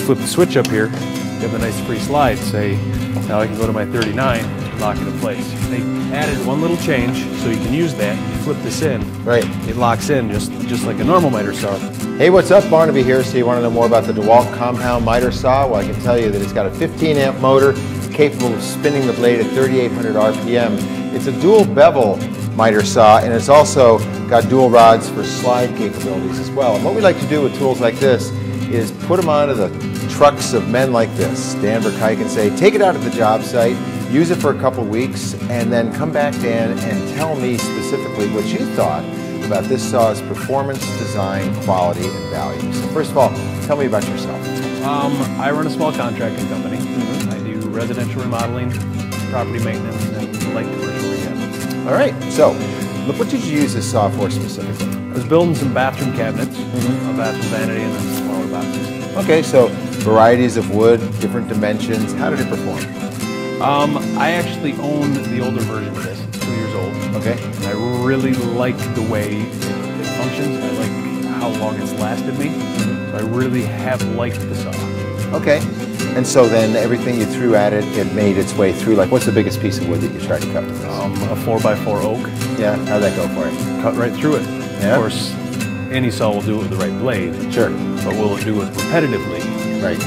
flip the switch up here, you have a nice free slide. Say, now I can go to my 39 and lock it in place. They added one little change, so you can use that. You flip this in, right? It locks in just like a normal miter saw. Hey, what's up? Barnaby here. So you want to know more about the Dewalt compound miter saw? Well, I can tell you that it's got a 15 amp motor capable of spinning the blade at 3,800 RPM. It's a dual bevel miter saw, and it's also got dual rods for slide capabilities as well. And what we like to do with tools like this is put them onto the trucks of men like this. Dan Burkike and say, take it out at the job site, use it for a couple weeks, and then come back, Dan, and tell me specifically what you thought about this saw's performance, design, quality, and value. So first of all, tell me about yourself. I run a small contracting company. I do residential remodeling, property maintenance, and light commercial rehab. All right, so look, what did you use this saw for specifically? I was building some bathroom cabinets, a bathroom vanity, and then smaller boxes. Okay, so varieties of wood, different dimensions. How did it perform? I actually own the older version of this. It's 2 years old. Okay. And I really like the way it functions. I like how long it's lasted me. So I really have liked the saw. Okay. And so then everything you threw at it, it made its way through. Like, what's the biggest piece of wood that you tried to cut with this? A 4x4 oak. Yeah, how'd that go for you? Cut right through it. Yeah. Of course, any saw will do it with the right blade. Sure. But will it do it repetitively? Right.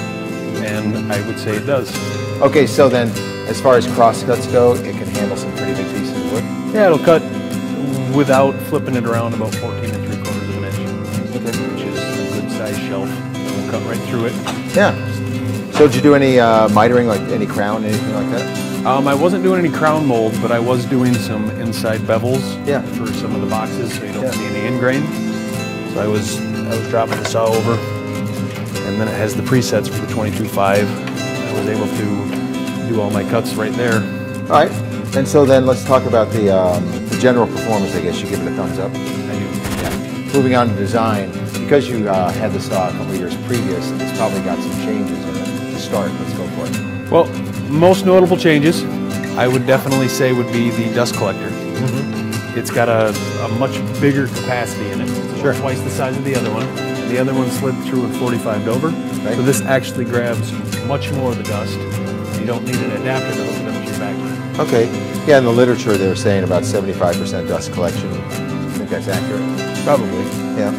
And I would say it does. Okay, so then as far as cross cuts go, it can handle some pretty big pieces of wood? Yeah, it'll cut without flipping it around about 14 3/4 of an inch. Okay. Which is a good size shelf. It will cut right through it. Yeah. So did you do any mitering, like any crown, anything like that? I wasn't doing any crown mold, but I was doing some inside bevels for some of the boxes, so you don't see any ingrain. So I was dropping the saw over, and then it has the presets for the 22.5. I was able to do all my cuts right there. All right. And so then let's talk about the general performance. I guess you give it a thumbs up. I do. Yeah. Moving on to design, because you had the saw a couple of years previous, it's probably got some changes in it. To start, let's go for it. Well, most notable changes, I would definitely say, would be the dust collector. It's got a much bigger capacity in it. It's about twice the size of the other one. The other one slid through in 45 Dover. Right. So this actually grabs much more of the dust. You don't need an adapter to hook it up to your vacuum. Okay. Yeah, in the literature they were saying about 75% dust collection. I think that's accurate. Probably. Yeah.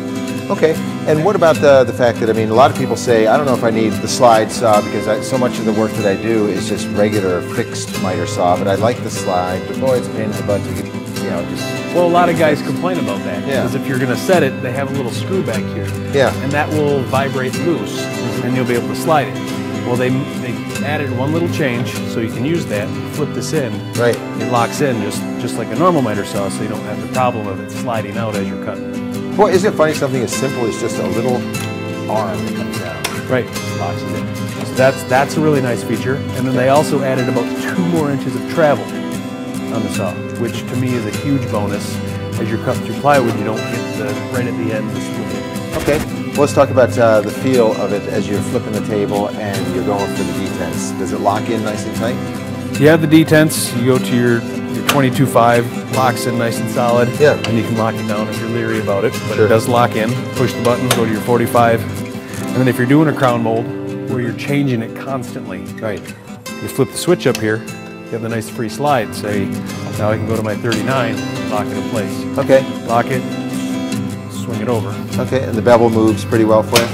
Okay. And what about the fact that, I mean, a lot of people say, I don't know if I need the slide saw because so much of the work that I do is just regular fixed miter saw, but I like the slide, but boy, it's a pain in the butt to get, just... Well, a lot of guys complain about that. Yeah. Because if you're going to set it, they have a little screw back here. Yeah. And that will vibrate loose, and you'll be able to slide it. Well, they added one little change, so you can use that, flip this in. Right. It locks in just like a normal miter saw, so you don't have the problem of it sliding out as you're cutting. Boy, isn't it funny, something as simple as just a little arm that comes down. Right. Locks it in. So that's a really nice feature. And then they also added about 2 more inches of travel on the saw, which to me is a huge bonus. As you're cutting through plywood, you don't get right at the end the split. Okay. Well, let's talk about the feel of it as you're flipping the table and you're going for the detents. Does it lock in nice and tight? You have the detents. You go to your 22.5, locks in nice and solid. Yeah. And you can lock it down if you're leery about it. But Sure. it does lock in. Push the button, go to your 45. And then if you're doing a crown mold, where you're changing it constantly, Right. you flip the switch up here, you have the nice free slide. Say, now I can go to my 39, lock it in place. Okay. Lock it, swing it over. Okay, and the bevel moves pretty well for you?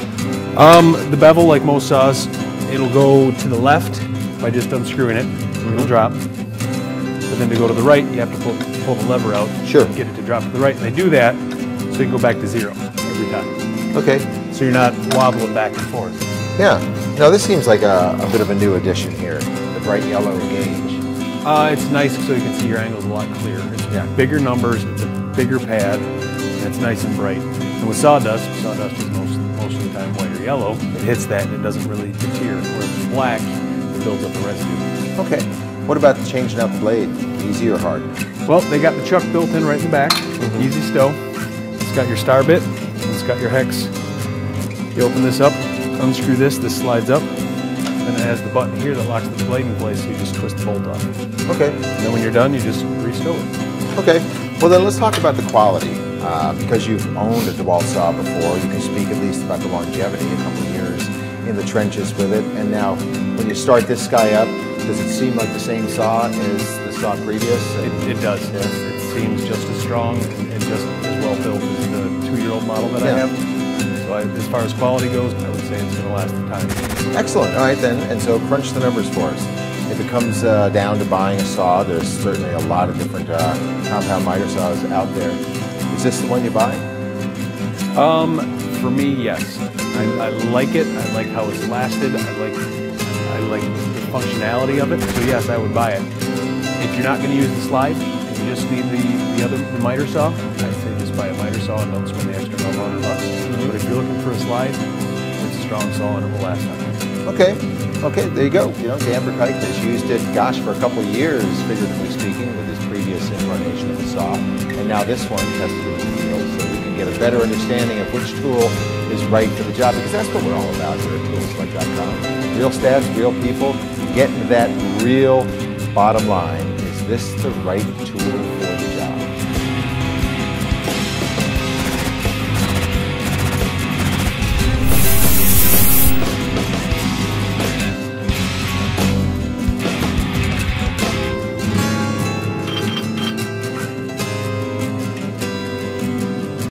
The bevel, like most saws, it'll go to the left by just unscrewing it. It'll drop. But then to go to the right, you have to pull the lever out. Sure. Get it to drop to the right. And they do that so you can go back to 0 every time. Okay. So you're not wobbling back and forth. Yeah. Now this seems like a bit of a new addition here, the bright yellow gauge. It's nice so you can see your angles a lot clearer. It's bigger numbers, it's a bigger pad, and it's nice and bright. And with sawdust is most of the time white or yellow, it hits that and it doesn't really deter. Where if it's black, it builds up the residue. Okay. What about changing out the blade? Easy or hard? Well, they got the chuck built in right in the back. Easy stow. It's got your star bit. It's got your hex. You open this up, unscrew this slides up. And it has the button here that locks the blade in place, so you just twist the bolt off. Okay. And then when you're done, you just restow it. Okay. Well then let's talk about the quality. Because you've owned a Dewalt saw before, you can speak at least about the longevity, a couple of years. in the trenches with it. And now, when you start this guy up, does it seem like the same saw as the saw previous? It does. Yeah. It seems just as strong and just as well built as the 2-year-old model that I have. So as far as quality goes, I would say it's going to last the time. Excellent. All right then. And so crunch the numbers for us. If it comes down to buying a saw, there's certainly a lot of different compound miter saws out there. Is this the one you buy? For me, yes. I like it. I like how it's lasted. I like the functionality of it. So yes, I would buy it. If you're not going to use the slide and you just need the miter saw, I'd say just buy a miter saw and don't spend the extra $1,200. But if you're looking for a slide, it's a strong saw and it will last time. Okay, there you go. You know, Dan Burkite has used it, gosh, for a couple of years, figuratively speaking, with his previous incarnation of the saw. And now this one tested in the field, so we can get a better understanding of which tool is right for the job, because that's what we're all about here at toolselect.com. Real stats, real people, getting to that real bottom line. Is this the right tool